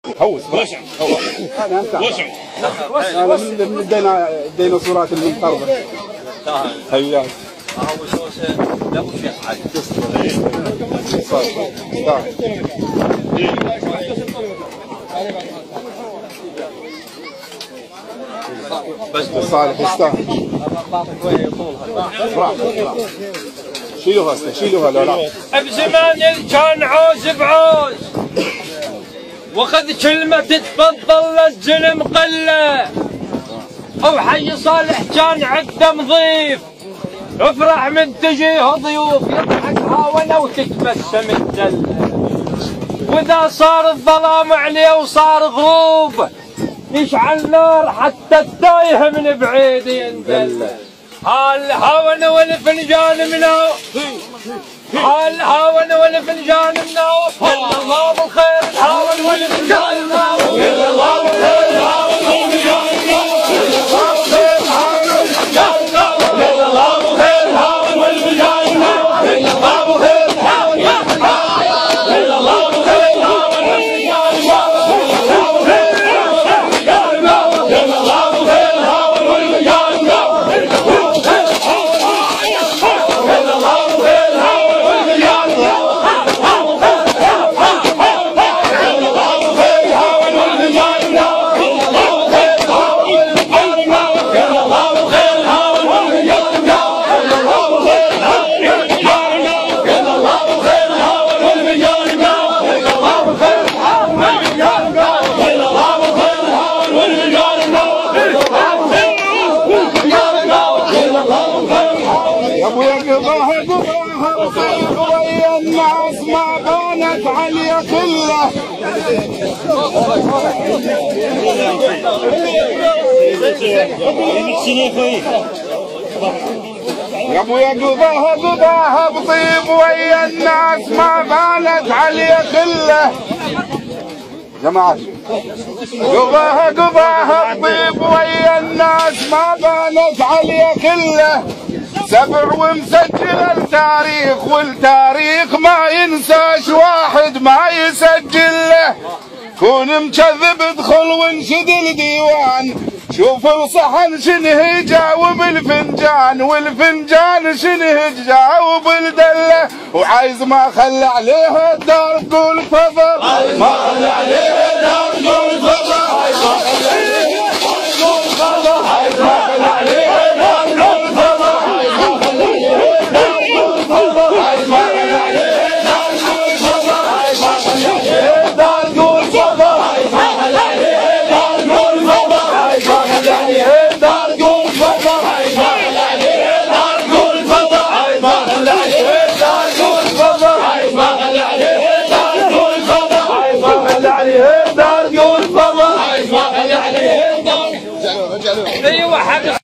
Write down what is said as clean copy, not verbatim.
هوس وسع وسع هذا من الديناصورات المنقرضة. حياك. هوس لا مش يصعد. بس صالح يستاهل. شيلوها شيلوها لا بزمان كان عوز بعوز وخذ كلمة تفضل للزلم قلة، وحي صالح كان عده مضيف، افرح من تجيه ضيوف، يضحك هاونه وتتبسم الدلة، واذا صار الظلام عليه وصار غروب يشعل نار حتى التايه من بعيد يندل. الهاون والفنجان مناوف، الهاون والفنجان مناوف، الا الله بالخير الهاون والفنجان مناوف، الا الله بالخير الهاون والفنجان مناوف، الا الله بالخير الهاون والفنجان مناوف، الا الله بالخير الهاون والفنجان مناوف، الا الله بالخير الهاون والفنجان مناوف، الا الله بالخير الهاون والفنجان مناوف، الا الله بالخير الهاون والفنجان ويا الناس ما بانت علي كله. يا ابويا قضاها بطيب ويا الناس ما بانت علي كله. جماعة قضاها بطيب ويا الناس ما بانت علي كله. سبع ومسجل التاريخ والتاريخ ما ينساش واحد ما يسجل له. كون مكذب ادخل وانشد الديوان، شوف الصحن شنه يجاوب الفنجان، والفنجان شنه يجاوب الدله. وعايز ما خلى عليها الدار تقول تفضل، ما خلى عليها الدار تقول تفضل، عايز ما خلى عليها الدار تقول تفضل، عايز ما خلى عليها الدار تقول تفضل، عايز ما خلى عليها الدار تقول تفضل، عايز ما خلى عليها الدار تقول تفضل، عايز ما خلى عليها الدار تقول تفضل، عايز ما خلى عليها الدار تقول تفضل، عايز ما خلى عليها الدار تقول تفضل، عايز ما خلى عليها الدار تقول تفضل، عايز ما خلى عليها الدار تقول تفضل، عايز ما خلى عليها الدار تقول تفضل، عايز ما خلى عليها الدار تقول تفضل، عايز ما خلى عليها الدار. ايوه حق